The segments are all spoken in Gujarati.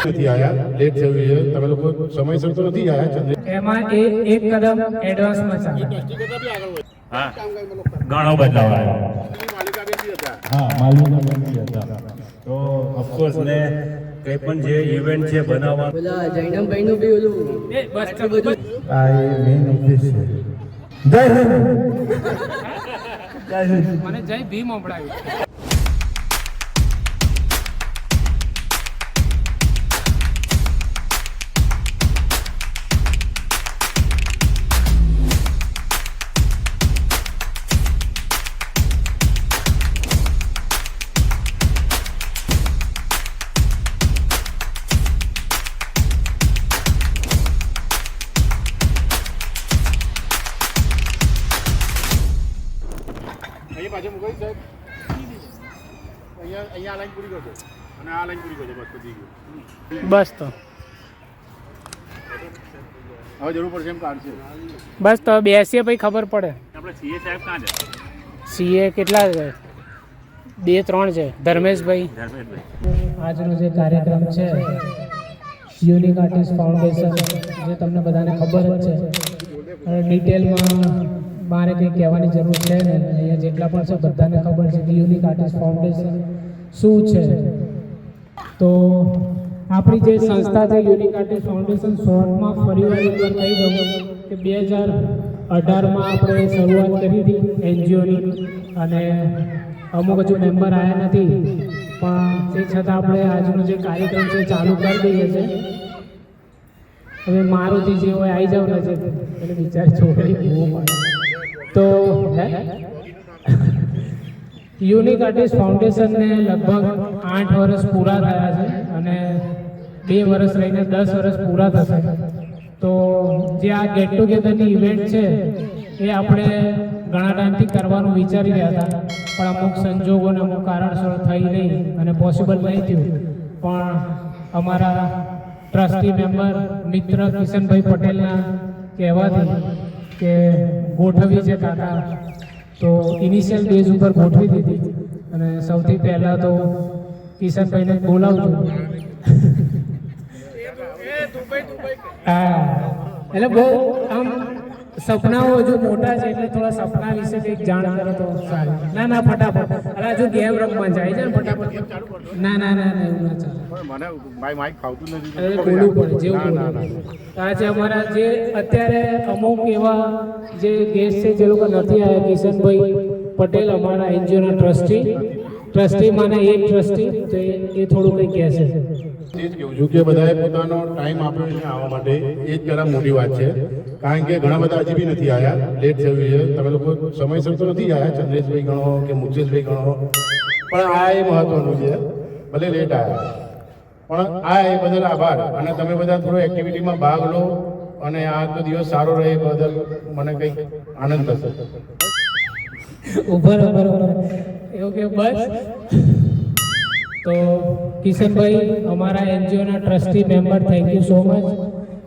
નથી આયા, લેટ થયું છે. તમે લોકો સમયસર તો નથી આયા. એમાં એક કદમ એડવાન્સમાં ચાલે. હા, ઘણો બદલાવ આવ્યો. હા, માલવીના હતા. તો ઓફકોર્સ ને કઈ પણ જે ઇવેન્ટ છે બનાવવા પેલા જૈનમભાઈ નું બી ઓલું બધું આ એ મેઇન ઉદ્દેશ છે. જય હિન્દ. જય હિન્દ. મને જય ભીમ સંભળાવ્યું. પાછળ મુકાઈ સાહેબ. અહીંયા લાઈન પૂરી કરજો અને આ લાઈન પૂરી કરજો. બસ પતી ગયું. બસ તો હવે જરૂર પડશે એમ કાર્ડ છે. બસ તો બેસીએ પછી ખબર પડે. આપણે સીએ સાહેબ ક્યાં છે? સીએ કેટલા છે? 2-3 છે. ધર્મેશભાઈ. આજનો જે કાર્યક્રમ છે યુનિક આર્ટિસ્ટ ફાઉન્ડેશન, જે તમને બધાને ખબર જ છે. અને ડિટેલમાં મારે કંઈ કહેવાની જરૂર છે ને. અહીંયા જેટલા પણ છે બધાને ખબર છે કે યુનિક આર્ટિસ્ટ ફાઉન્ડેશન શું છે. તો આપણી જે સંસ્થા છે યુનિક આર્ટિસ્ટ ફાઉન્ડેશન, શોર્ટમાં ફરીવાર એકવાર કહી દઉં કે 2018માં આપણે શરૂઆત કરી હતી એનજીઓની, અને અમુક હજુ મેમ્બર આવ્યા નથી, પણ તે છતાં આપણે આજનો જે કાર્યક્રમ છે ચાલુ કરી દઈએ છીએ. હવે મારુતિ જે હોય આવી જાવ ને છે એટલે બિચારી છોકરી બહુ પડે. તો યુનિક આર્ટિસ્ટ ફાઉન્ડેશનને લગભગ 8 વર્ષ પૂરા થયા છે અને 2 વર્ષ રહીને 10 વર્ષ પૂરા થશે. તો જે આ ગેટ ટુગેધરની ઇવેન્ટ છે એ આપણે ઘણા ટાઈમથી કરવાનું વિચારી રહ્યા હતા, પણ અમુક સંજોગોને અમુક કારણસર થઈ નહીં અને પોસિબલ નહીં થયું. પણ અમારા ટ્રસ્ટી મેમ્બર મિત્ર કિશનભાઈ પટેલના કહેવાથી કે ગોઠવી છે કાકા, તો ઇનિશિયલ બેઝ ઉપર ગોઠવી દીધી. અને સૌથી પહેલાં તો કિશનભાઈને બોલાવજો. હા, એટલે બહુ આમ સપનાઓ હજુ મોટા છે એટલે થોડા સપના વિશે કંઈક જાણ કરો તો સારું. ના ફટાફટ. અરે હજુ ગેમ રમવા જાય છે ને ફટાફટ. ના એવું ના ચાલે. મને માઇક ફાવતું નથી. બોલવું પડે જેવું બોલવું. આજે અમારા જે અત્યારે અમુક એવા જે ગેસ્ટ છે જે લોકો નથી આવ્યા, કિશનભાઈ પટેલ અમારા એનજીઓના ટ્રસ્ટી માને એક ટ્રસ્ટી, તો એ થોડું કંઈ કહેશે. એ જ કહું છું કે બધાએ પોતાનો ટાઈમ આપ્યો છે આવવા માટે, એ જ પહેલાં મોટી વાત છે. કારણ કે ઘણા બધા હજી બી નથી આવ્યા, લેટ થયું છે. તમે લોકો સમયસર તો નથી આવ્યા, ચંદ્રેશભાઈ ગણો કે મુકેશભાઈ ગણો, પણ આ એ મહત્વનું છે. ભલે લેટ આવ્યા પણ આ એ બદલ આભાર. અને તમે બધા થોડો એક્ટિવિટીમાં ભાગ લો અને આ તો દિવસ સારો રહે બદલ મને કંઈક આનંદ થશે. બરોબર એવું કે બસ. તો કિશનભાઈ અમારા એનજીઓના trustee member, thank you so much.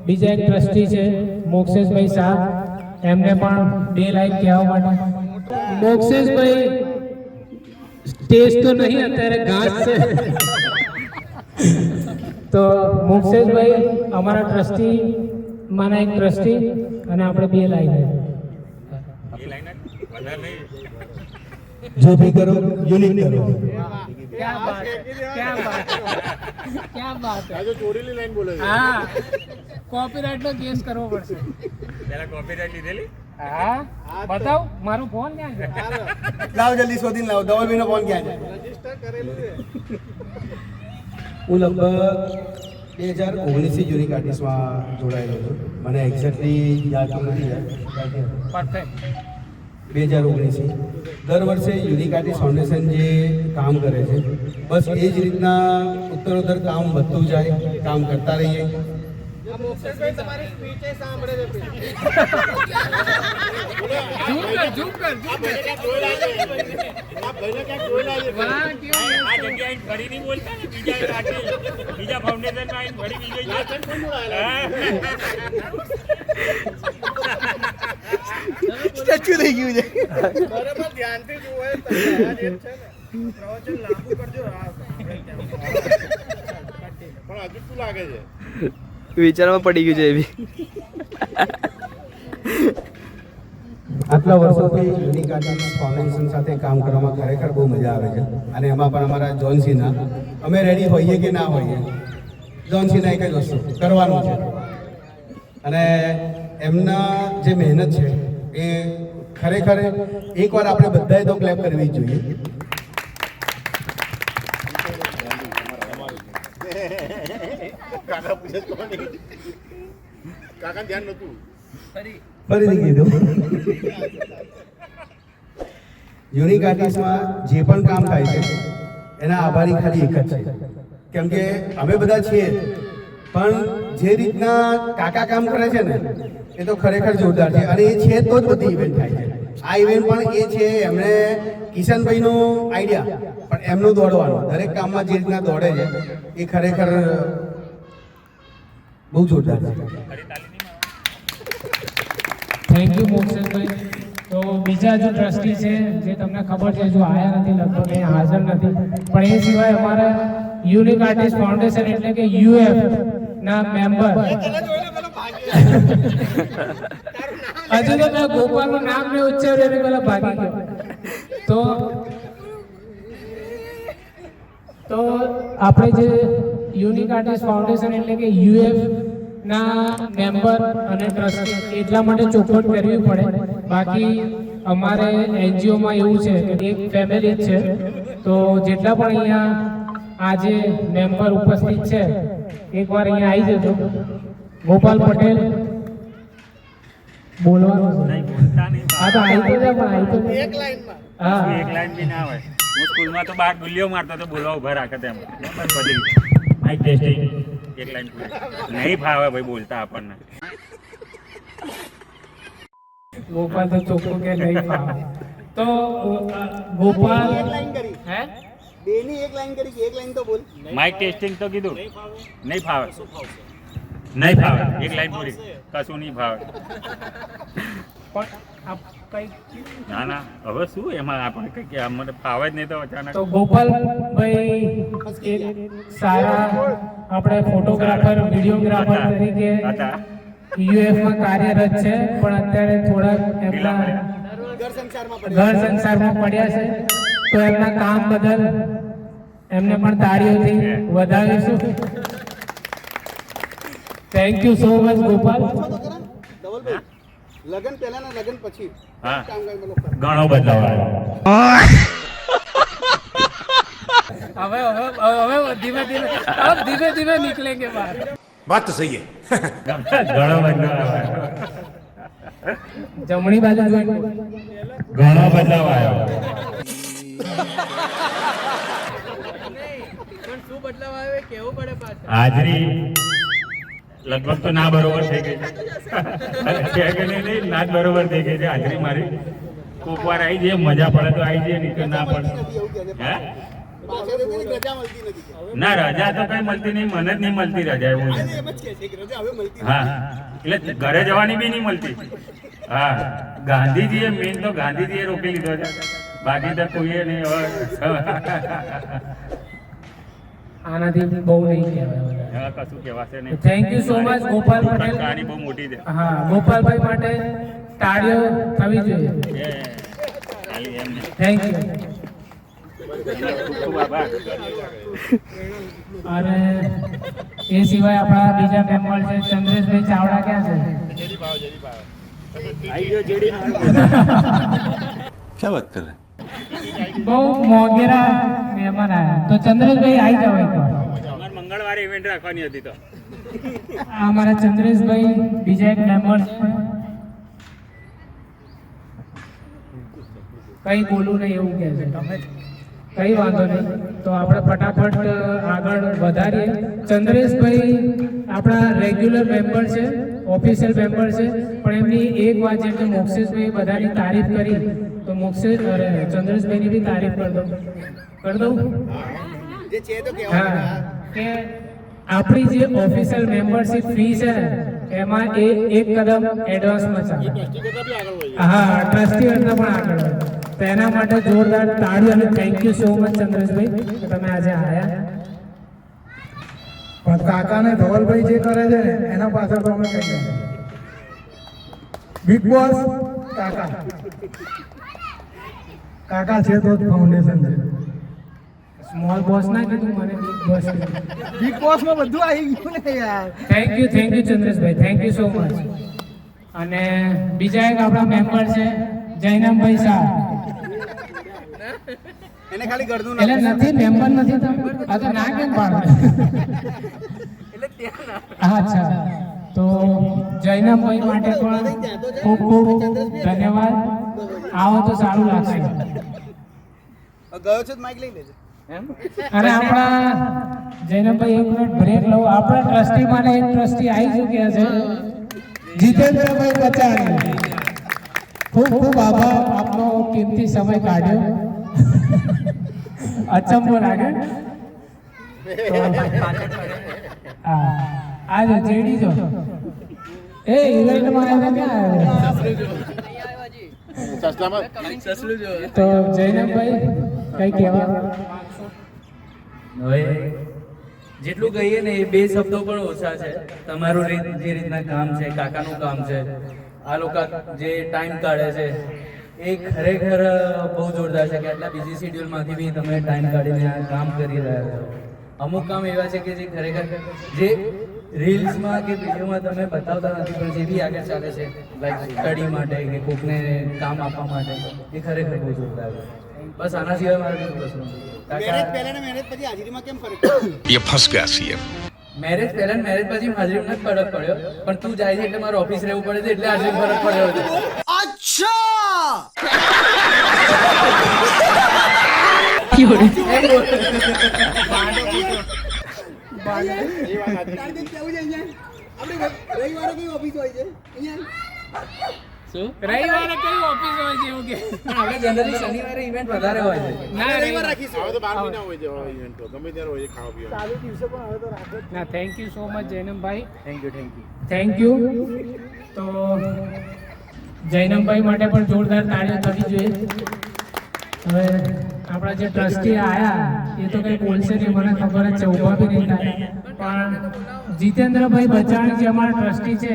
બીજા એક ટ્રસ્ટી છે મોક્ષેશભાઈ શાહ, એમને પણ 2 લાઈન કહેવા માટે. મોક્ષેશભાઈ સ્ટેજ તો નહીં, અત્યારે ઘાસ છે. તો મોક્ષેશભાઈ અમારા ટ્રસ્ટી માના એક ટ્રસ્ટી, અને આપણે 2 લાઈન. जो भी करो यूनिक करो. क्या बात है. આજે ચોરીલી લાઈન બોલે છે. હા, કોપીરાઇટ નો કેસ કરવો પડશે. પેલા કોપીરાઇટ લીધેલી? હા, બતાવ મારો ફોન ક્યાં છે? लाओ जल्दी शोधीन लाओ. डबल बी नो फोन क्या है? રજીસ્ટર કરેલું છે. હું લગભગ 2019 થી યુનિક આર્ટિસ્ટમાં જોડાયેલો છું. મને એક્ઝેક્ટલી યાદ તો નથી. પરફેક્ટ. 2019 દર વર્ષે યુનિક આર્ટિસ્ટ ફાઉન્ડેશન જે કામ કરે છે, બસ એ જ રીતના ઉત્તરોત્તર કામ વધતું જાય, કામ કરતા રહીએ. તમારી સ્પીચ સાંભળે છે. આ જગ્યાએ ફરી નહીં બોલતા ને, બીજા ફાઉન્ડેશનમાં આવીને ફરી બીજો સ્ટેચ્યુ થઈ ગયું છે. બરાબર ધ્યાનથી જુઓ. હજુ શું લાગે છે? વિચારમાં પડી ગયું છે એ બી. આટલા વર્ષોથી યુનિક આર્ટિસ્ટ ફાઉન્ડેશન સાથે કામ કરવામાં ખરેખર બહુ મજા આવે છે અને એમાં પણ અમારા જોન સિન્હા, અમે રેડી હોઈએ કે ના હોઈએ, જોન સિન્હા એક જ વસ્તુ કરવાનું છે અને એમના જે મહેનત છે એ ખરેખર એકવાર આપણે બધાએ તો ક્લેપ કરવી જ જોઈએ. કાકા પૂછે કોણ? કાકા ધ્યાન નતું. ફરીથી કીધું, યુનિક આર્ટિસ્ટમાં જે પણ કામ થાય છે એના આભારી ખાલી એક જ છે, કેમ કે અમે બધા છીએ પણ જે રીતના કાકા કામ કરે છે ને એ તો ખરેખર જોરદાર છે અને એ છે તો જ બધી ઇવેન્ટ થાય છે. આ ઇવેન્ટ પણ એ છે, એમણે કિશનભાઈનો આઈડિયા પણ એમનું દોડવાનું, દરેક કામમાં જે રીતના દોડે છે એ ખરેખર બહુ જોરદાર છે. થેન્ક યુ મોક્ષેશભાઈ. તો બીજા જો ટ્રસ્ટી છે જે તમને ખબર છે જો આયા નથી, લગભગ અહીંયા હાજર નથી, પણ એ સિવાય અમારા યુનિક આર્ટિસ્ટ ફાઉન્ડેશન એટલે કે યુએફ ના મેમ્બર હજુ તો મેં ગોપાલનું નામ મેં ઉચ્ચાર્યું એટલે પેલા ભાગી ગયો. તો આપણે જે યુનિક આર્ટિસ્ટ ફાઉન્ડેશન એટલે કે યુએફ ના મેમ્બર અને ટ્રસ્ટી એટલા માટે ચોખવટ કરવી પડે. બાકી અમારે એનજીઓમાં એવું છે કે એક ફેમિલી જ છે, તો જેટલા પણ અહીંયા આજે મેમ્બર ઉપસ્થિત છે એકવાર અહીંયા આવી જજો. ગોપાલ પટેલ બોલવાનું છે. હા તો આવી તો જા, પણ આવી તો એક લાઈનમાં. હા એક લાઈન બી ના હોય. હું સ્કૂલમાં તો બાર ગુલ્લીઓ મારતો તો બોલવા ઉભા રાખે તેમ. બધી માઇક ટેસ્ટિંગ એક લાઈન પૂરી નહીં ફાવે ભાઈ બોલતા આપણને. ગોપાલ તો ચોખ્ખું કે નહીં ફાવે. તો ગોપાલ હે બેની એક લાઈન કરી, એક લાઈન તો બોલ. માઇક ટેસ્ટિંગ તો કીધું નહીં ફાવે. નહીં ફાવે એક લાઈન પૂરી કશું નહીં ફાવે. પણ આપ કઈ ના ના હવે શું એમાં આપણે કઈ કે અમને ફાવે જ નહીં તો અચાનક. તો ગોપાલભાઈ એક સારા આપણે ફોટોગ્રાફર વિડીયોગ્રાફર તરીકે યુએફ માં કાર્યરત છે, પણ અત્યારે થોડા એમના ઘર સંસારમાં પડ્યા છે, તો એમના કામ બદલ એમને પણ તાળીઓથી વધાવીશું. Thank you so much Gopal. લગન પહેલા ના લગન પછી હા ઘણો બદલાવ આવ્યો. હવે ધીમે ધીમે निकलेंगे बाहर. વાત તો સહી છે. ઘણો બદલાવ આવ્યો. જમણી બાજુ જોઈને ઘણો બદલાવ આવ્યો. પણ શું બદલાવ આવે કેવું પડે પાછું. હાજરી લગભગ તો ના બરોબર થઈ ગઈ છે કે નહીં, ના જ બરોબર થઈ ગઈ છે હાજરી મારી. કોક વાર આવી જાય મજા પડે તો આવી જાય, નહીં તો ના પડે. હે ના રજા તો કઈ મળતી નહીં, મને જ નહીં મળતી રજા. એવું હા એટલે ઘરે જવાની બી નહીં મળતી. હા ગાંધીજીએ મેન તો ગાંધીજીએ રોકી લીધો છે, બાકી તો કોઈએ નહીં. આનાથી બહુ નહીં કહેવાય. હવે કશું કહેવાશે નહીં. Thank you so much Gopal Patel. કહાની બહુ મોટી છે. હા ગોપાલભાઈ માટે તાળીઓ થવી જોઈએ. ખાલી એમ નહીં. Thank you. ખૂબ ખૂબ આભાર. અને એ સિવાય આપણા બીજા મેમ્બર છે ચંદ્રેશભાઈ ચાવડા, ક્યાં છે? क्या बात कर रहे हैं? બહુ મોંઘેરા મહેમાન આવ્યા, તો ચંદ્રેશભાઈ આવી જાવ એકવાર. અમારે મંગળવારે ઇવેન્ટ રાખવાની હતી તો આ અમારા ચંદ્રેશભાઈ બીજા એક મેમ્બર છે. કઈ બોલું નહીં એવું કહે છે. કઈ વાંધો નહીં, તો આપણે ફટાફટ આગળ વધારીએ. ચંદ્રેશભાઈ આપણા રેગ્યુલર મેમ્બર છે, ઓફિશિયલ મેમ્બર છે, પણ એમની એક વાત જેમ કે મોક્ષેશભાઈ બધાની તારીફ કરી, તો ચંદ્રેશભાઈની બી તારીફ કરી દઉં. જે છે તો હા કે આપણી જે ઓફિશિયલ મેમ્બરશિપ ફી છે ને એમાં એક કદમ એડવાન્સમાં ચાલે. હા ટ્રસ્ટી કરતા પણ આગળ. તો એના માટે જોરદાર તાળી અને thank you so much Chandreshbhai કે તમે આજે આવ્યા. પણ કાકાને ધવલભાઈ જે કરે છે ને એના પાછળ તો અમે કહીએ બિગ બોસ કાકા કાકા છે તો જ ફાઉન્ડેશન છે. સ્મોલ બોસ ના કીધું મને બિગ બોસ. બિગ બોસ માં બધું આવી ગયું ને યાર. થેન્ક યુ ચંદ્રેશભાઈ, થેન્ક યુ સો મચ. અને બીજા એક આપણા મેમ્બર છે જૈનમભાઈ શાહ. એને ખાલી ગરદું એટલે નથી મેમ્બર નથી તમે આ તો ના કેમ પાડો. અચ્છા, તો જૈનમભાઈ માટે પણ ખૂબ ખૂબ ધન્યવાદ. આવો તો સારું લાગશે. ગયો છે માઇક લઈ લેજે. અને આપણા જૈનમભાઈ એક મિનિટ બ્રેક લઉં. આપણા ટ્રસ્ટી માટે એક ટ્રસ્ટી આવી ચૂક્યા છે જીતેન્દ્રભાઈ બચાણી. ખૂબ ખૂબ આભાર, આપનો કિંમતી સમય કાઢ્યો. અચંબો લાગે. હા, આજે જેડી જો એ ઇવેન્ટમાં આવે ક્યાં આવ્યો? તો જૈનમભાઈ કઈ કહેવા? હવે જેટલું કહીએ ને એ બે શબ્દો પણ ઓછા છે. તમારું જે રીતના કામ છે, કાકાનું કામ છે, આ લોકો જે ટાઈમ કાઢે છે એ ખરેખર બહુ જોરદાર છે કે આટલા બીજી શેડ્યુલમાંથી બી તમે ટાઈમ કાઢીને આ કામ કરી રહ્યા છો. અમુક કામ એવા છે કે જે ખરેખર જે રીલ્સમાં કે વિડીયોમાં તમે બતાવતા નથી પણ જે બી આગળ ચાલે છે લાઈક સ્ટડી માટે કે કોકને કામ આપવા માટે એ ખરેખર બહુ જોરદાર છે. બસ આના સિવાય મારે બીજું કશું નથી. મેરેજ પહેલા ને મેરેજ પછી હાજરીમાં કેમ ફરક પડ્યો? ये फंस गया सीएम. મેરેજ પહેલા ને મેરેજ પછી હાજરીમાં જ ફરક પડ્યો, પણ તું જાય છે એટલે મારે ઓફિસ રહેવું પડે છે એટલે હાજરીમાં ફરક પડ્યો છે. કારણ કે કેવું છે અહીંયા આપણે રવિવારે કઈ ઓફિસ હોય છે અહીંયા? શું રવિવારે કઈ ઓફિસ હોય છે એવું કે? આપણે જનરલી શનિવારે ઇવેન્ટ વધારે હોય છે. ના રવિવાર રાખીશું. ના, થેન્ક યુ સો મચ જૈનમભાઈ. Thank you. Thank you. તો જૈનમભાઈ માટે પણ જોરદાર તાળીઓ થવી જોઈએ. હવે આપણા જે ટ્રસ્ટી આયા એ તો કંઈ બોલશે નહીં, મને ખબર જ છે, ઊભા બી નહીં થાય. પણ જીતેન્દ્રભાઈ બચાણી જે અમારા ટ્રસ્ટી છે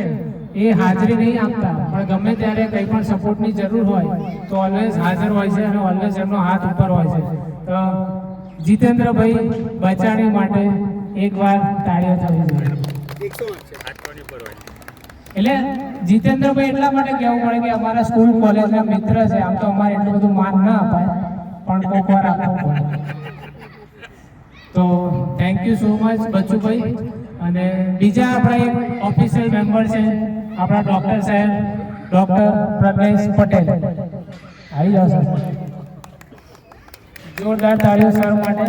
એ હાજરી નહીં આપતા, પણ ગમે ત્યારે કંઈ પણ સપોર્ટની જરૂર હોય તો ઓલવેઝ હાજર હોય છે અને ઓલવેઝ એમનો હાથ ઉપર હોય છે. તો જીતેન્દ્રભાઈ બચાણી માટે એકવાર તાળીઓ થવી જોઈએ. 108 છે. એટલે જીતેન્દ્રભાઈ એટલા માટે કહેવું પડે કે અમારા સ્કૂલ કોલેજના મિત્ર છે. આમ તો અમારે એટલું બધું માન ના અપાય પણ કોઈક વાર આપવું પડે. તો thank you so much Bachchubhai. અને બીજા આપણા એક ઓફિશિયલ મેમ્બર છે આપણા ડૉક્ટર સાહેબ, ડૉક્ટર પ્રજ્ઞેશ પટેલ. આવી જાઓ સર. જોરદાર તાળીઓ સર માટે.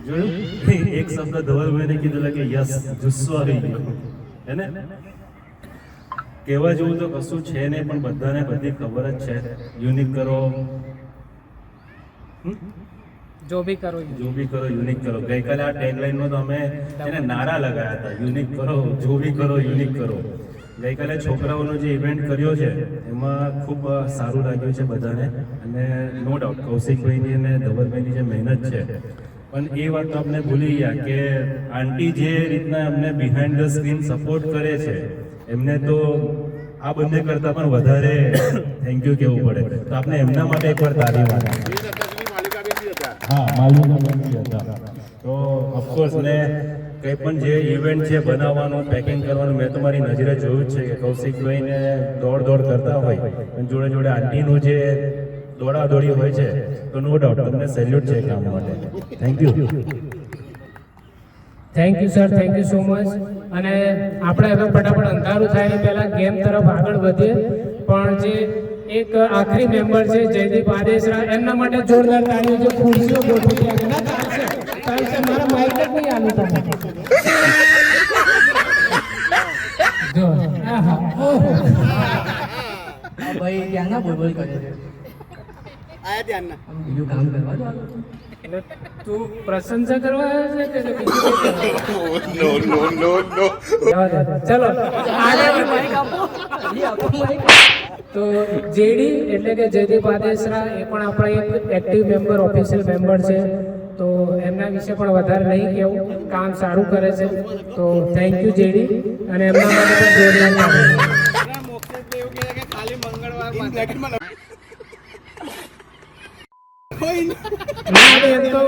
જોયું એક શબ્દ ધવલભાઈને કીધું કે યસ, જુસ્સો આવી ગયો હે ને. કહેવા જેવું તો કશું છે નહીં, પણ બધાને બધી ખબર જ છે. યુનિક કરો, જો બી કરો યુનિક કરો. ગઈકાલે આ ટેગલાઈનનો તો અમે એને નારા લગાયા હતા, યુનિક કરો, જો બી કરો, યુનિક કરો. ગઈકાલે છોકરાઓનો જે ઇવેન્ટ કર્યો છે એમાં ખૂબ સારું લાગ્યું છે બધાને. અને નો ડાઉટ કૌશિકભાઈની અને ધવલભાઈની જે મહેનત છે, પણ એ વાત તો આપણે ભૂલી ગયા કે આંટી જે રીતના અમને બિહાઇન્ડ ધ સ્ક્રીન સપોર્ટ કરે છે એમને તો આ બંને કરતાં પણ વધારે થેન્ક યુ કહેવું પડે. તો આપણે એમના માટે એકવાર તાળી મારીએ. હા, માલિકાબેન હતા. તો ઓફકોર્સ ને કંઈ પણ જે ઇવેન્ટ છે બનાવવાનું, પેકિંગ કરવાનું, મેં તો મારી નજરે જોયું જ છે કે કૌશિકભાઈને દોડ કરતા હોય અને જોડે જોડે આંટીનું જે દોડાદોડી હોય છે, તો નો ડાઉટ તમને સેલ્યુટ છે કામ માટે. Thank you. Thank you sir, thank you so much. અને આપણે હવે ફટાફટ અંધારું થાય એ પહેલા ગેમ તરફ આગળ વધીએ. પણ જે એક આખરી મેમ્બર છે જયદીપ આદેશરા, એમના માટે જોરદાર તાળીઓ. જે ખુરશીઓ ગોઠવી છે ના ચાલશે, મારા માઇક જ નહીં આલું તમે જો. આહા, ઓહો, ભાઈ ક્યાંના બોલ કરે છે? આયા ધ્યાનના. બીજું કામ કરવા દો. એટલે તું પ્રશંસા કરવા આવ્યો છે કે બીજું કંઈ કરવા? જવા દે. ચલો તો જેડી એટલે કે જયદીપ આદેશરા એ પણ આપણા એક એક્ટિવ મેમ્બર ઓફિશિયલ મેમ્બર છે. તો એમના વિશે પણ વધારે નહીં કહેવું, કામ સારું કરે છે. તો થેન્ક યુ જેડી, અને એમના માટે પણ જોરદાર તાળી. ના, એમ તો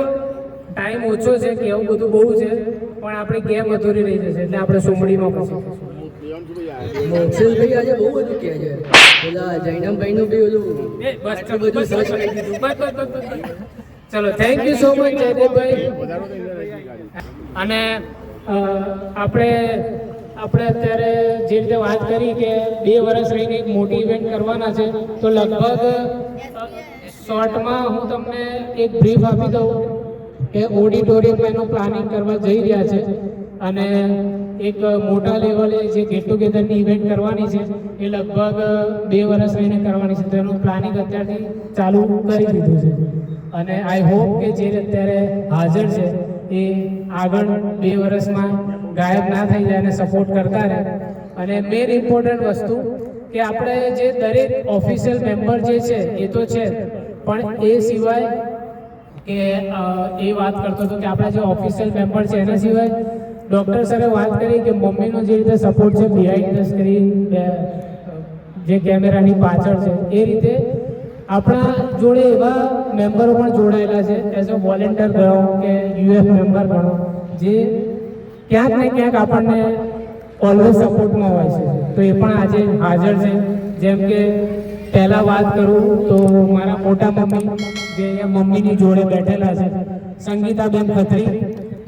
ટાઈમ ઓછો છે કે એવું બધું બહુ છે, પણ આપણી ગેમ અધૂરી રહી જશે એટલે આપણે સુમડીમાં પછી મોક્ષેશભાઈ આજે બહુ બધું કહે છે. પેલા જૈનમભાઈનું બી ઓલું આટલું બધું સર્ચ કરી દીધું. ચલો thank you so much Jaydevbhai. અને આપણે અત્યારે જે રીતે વાત કરી કે 2 વર્ષ રહીને એક મોટી ઇવેન્ટ કરવાના છે, તો લગભગ શોર્ટમાં હું તમને એક બ્રીફ આપી દઉં કે ઓડિટોરિયમ એનું પ્લાનિંગ કરવા જઈ રહ્યા છે, અને એક મોટા લેવલે જે ગેટ ટુગેધરની ઇવેન્ટ કરવાની છે એ લગભગ 2 વર્ષ રહીને કરવાની છે. તો એનું પ્લાનિંગ અત્યારથી ચાલુ કરી દીધું છે, અને આઈ હોપ કે જે અત્યારે હાજર છે એ આગળ 2 વર્ષમાં ગાયબ ના થઈ જાય અને સપોર્ટ કરતા રહે. અને મેઇન ઇમ્પોર્ટન્ટ વસ્તુ કે આપણે જે દરેક ઓફિશિયલ મેમ્બર જે છે એ તો છે, પણ એ સિવાય કે એ વાત કરતો હતો કે આપણા જે ઓફિશિયલ મેમ્બર છે એના સિવાય ડૉક્ટર સરે વાત કરી કે મમ્મીનો જે રીતે સપોર્ટ છે બિહાઇન્ડ ધ સ્ક્રીન, જે કેમેરાની પાછળ છે, એ રીતે આપણા જોડે એવા મેમ્બરો પણ જોડાયેલા છે એઝ અ વોલેન્ટિયર ગણો કે યુએફ મેમ્બર ગણો, જે ક્યાંક ને ક્યાંક આપણને ઓલવેઝ સપોર્ટમાં હોય છે. તો એ પણ આજે હાજર છે. જેમ કે પહેલાં વાત કરું તો મારા મોટા મમ્મી જે અહીંયા મમ્મીની જોડે બેઠેલા છે, સંગીતાબેન ખત્રી,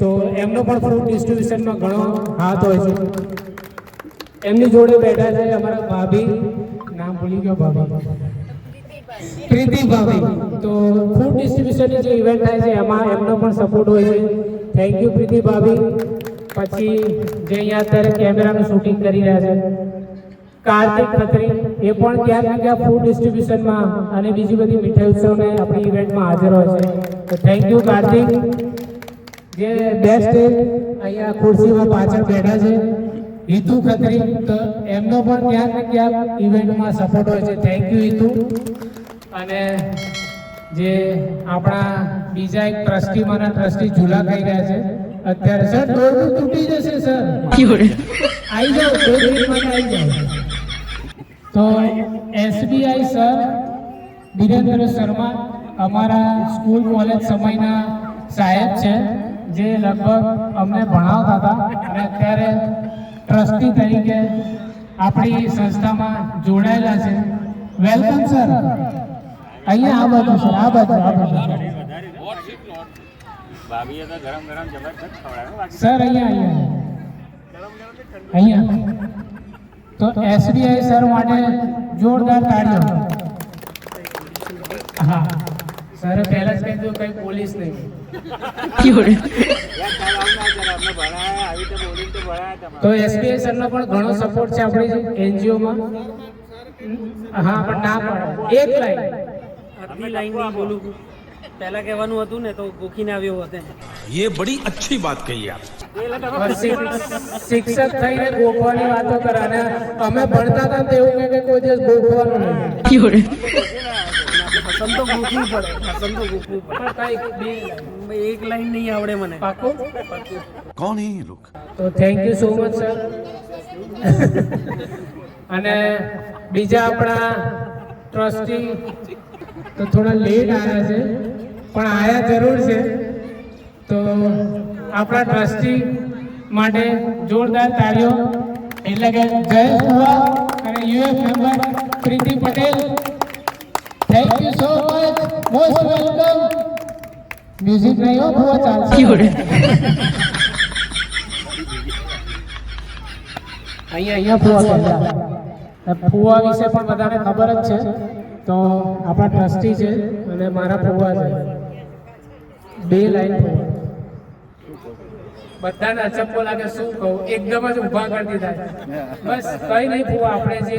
તો એમનો પણ ફ્રૂટ ડિસ્ટ્રીબ્યુશનમાં ઘણો હાથ હોય છે. એમની જોડે બેઠા છે અમારા ભાભી, નામ ભૂલી ગયો, ભાભી પ્રીતિ ભાભી. તો ફૂડ ડિસ્ટ્રીબ્યુશનની જે ઇવેન્ટ થાય છે એમાં એમનો પણ સપોર્ટ હોય છે. થેન્ક યુ પ્રીતિ ભાભી. પછી જે અહીંયા અત્યારે કેમેરાનું શૂટિંગ કરી રહ્યા છે કાર્તિક ખત્રી, એ પણ ક્યાંક ને ક્યાંક ફૂડ ડિસ્ટ્રીબ્યુશનમાં અને બીજી બધી મીઠાઈ ઉત્સવને આપણી ઇવેન્ટમાં હાજર હોય છે. તો થેન્ક યુ કાર્તિક. જે બેસ્ટ અહીંયા ખુરશીમાં પાછળ બેઠા છે હિતુ ખત્રી, તો એમનો પણ ક્યાંક ને ક્યાંક ઇવેન્ટમાં સપોર્ટ હોય છે. Thank you Hitu. અને જે આપણા બીજા એક ટ્રસ્ટીમાંના ટ્રસ્ટી ઝૂલા કહી રહ્યા છે અત્યારે, સર દોરડું તૂટી જશે સર, આવી જાઓ 2 મિનિટ માટે આવી જાઓ. તો એસબીઆઈ સર વિરેન્દ્ર શર્મા અમારા સ્કૂલ કોલેજ સમયના સાહેબ છે, જે લગભગ અમને ભણાવતા હતા અને અત્યારે ટ્રસ્ટી તરીકે આપણી સંસ્થામાં જોડાયેલા છે. Welcome sir. અહીંયા આ બાજુ સર, આ બાજુ સર, અહીંયા તો એસબીઆઈ સર માટે જોરદાર તાળીઓ. હા સર પહેલા જ કહી દઉં કઈ પોલીસ નહીં. તો એસબીઆઈ સરનો પણ ઘણો સપોર્ટ છે આપણી એનજીઓમાં. હા પણ ના પડે એક લાઈન અડધી લાઈન નહીં બોલું, પહેલા કહેવાનું હતું ને તો ગોખીને આવ્યો હતો. ये बड़ी अच्छी बात कही आप. શિક્ષક થઈને ગોખવાની વાતો કરે, અને અમે ભણતા હતા તો એવું કે કોઈ દિવસ ગોખવાનું નહીં. પસંદ તો ગોખવું પડે, પસંદ તો ગોખવું પડે. એક લાઈન નહીં આવડે મને. પાકું? कौन है ये लोग? તો thank you so much sir. અને બીજા આપણા ટ્રસ્ટી તો થોડા લેટ આવ્યા છે, પણ આયા જરૂર છે. તો આપણા ટ્રસ્ટી માટે જોરદાર તાળીઓ. એટલે કે જયેશ ભુવા અને UF member Priti Patel, thank you so much, most welcome. Music નહીં હો ભુવા, ચાલશે. અહીંયા ફુવા કર્યા. ફુવા વિશે પણ બધાને ખબર જ છે. તો આપણા ટ્રસ્ટી છે અને મારા ફુવા છે. 2 લાઈન ફુવા. બધાને અચંબો લાગે શું કહું, એકદમ જ ઊભા કરી દીધા. બસ કઈ નહીં ફુવા, આપણે જે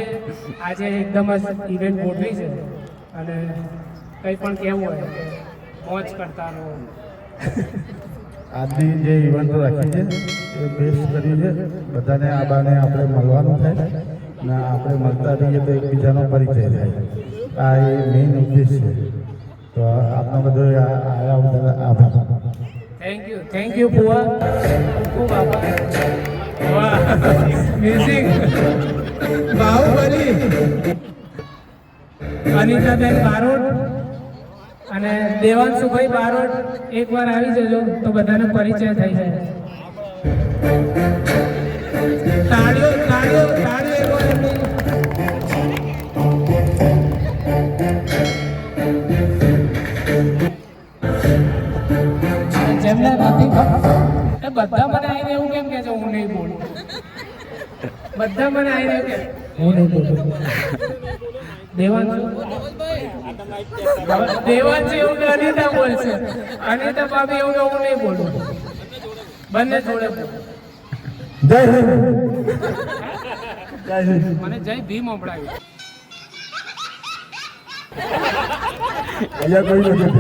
આજે એકદમ જ ઇવેન્ટ ગોઠવી છે અને કંઈ પણ કેવું હોય મોજ કરતા રહો. આજની જે ઇવેન્ટો રાખી છે એ બેસ્ટ કર્યું છે. બધાને આ બાને આપણે મળવાનું થાય ને આપણે મળતા રહીએ તો એકબીજાનો પરિચય થાય. આ એ મેઇન ઉદ્દેશ છે. તો આપનો બધો આયા બધા આભાર. થેન્ક યુ પુઆ, ખૂબ આભાર. વાહ, મ્યુઝિક બાહુબલી. અનિતાબેન બારોટ અને દેવાંશુભાઈ બારોટ એકવાર આવી જજો તો બધાનો પરિચય થઈ જાય. તાળીઓ તાળીઓ તાળીઓ એકવાર એમની. જેમને નથી એ બધા મને આવીને એવું કેમ કે છે હું નહીં બોલું? બધા મને આવીને કે હું નહીં બોલું. દેવાંશુ એવું કે અનિતા બોલશે, અનિતા ભાભી એવું કે હું નહીં બોલું. બંને જોડે બોલો. જય હિન્દ. જય હિન્દ. મને જય ભીમ સંભળાવ્યું. અહીંયા કોઈ નથી.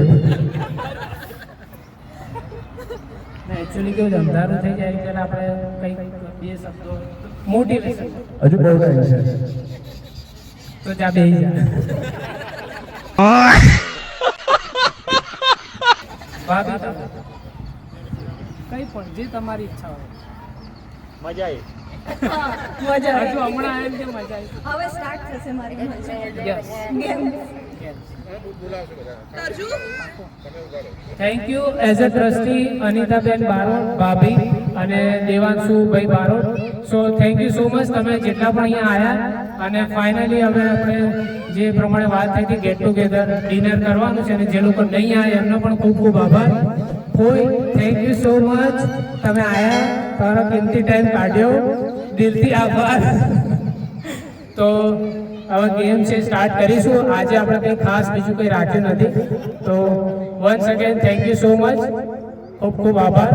એકચ્યુઅલી કેવું છે, અંધારું થઈ જાય એટલે આપણે કંઈક બે શબ્દો મોટિવેશન. હજુ બહુ ટાઈમ છે. તો જા બેસી જા. ભાભી તમે કઈ પણ જે તમારી ઈચ્છા હોય. મજા આવી. મજા હજુ હમણાં એમ કે મજા આવી. હવે સ્ટાર્ટ થશે મારી મજા. Yes. Game. Thank you as a trustee અનિતાબેન બારોટ ભાભી અને દેવાંશુભાઈ Barot. So thank you so much તમે જેટલા પણ અહીંયા આવ્યા. અને ફાઇનલી હવે આપણે જે પ્રમાણે વાત થઈ હતી ગેટ ટુગેધર ડિનર કરવાનું છે અને જે લોકો નહીં આવ્યા એમનો પણ ખૂબ ખૂબ આભાર. કોઈ થેન્ક યુ સો મચ તમે આવ્યા, તમારો કિંમતી ટાઈમ કાઢ્યો, દિલથી આભાર. તો હવે ગેમ છે સ્ટાર્ટ કરીશું. આજે આપણે કંઈ ખાસ બીજું કંઈ રાખ્યું નથી. તો once again thank you so much, ખૂબ ખૂબ આભાર.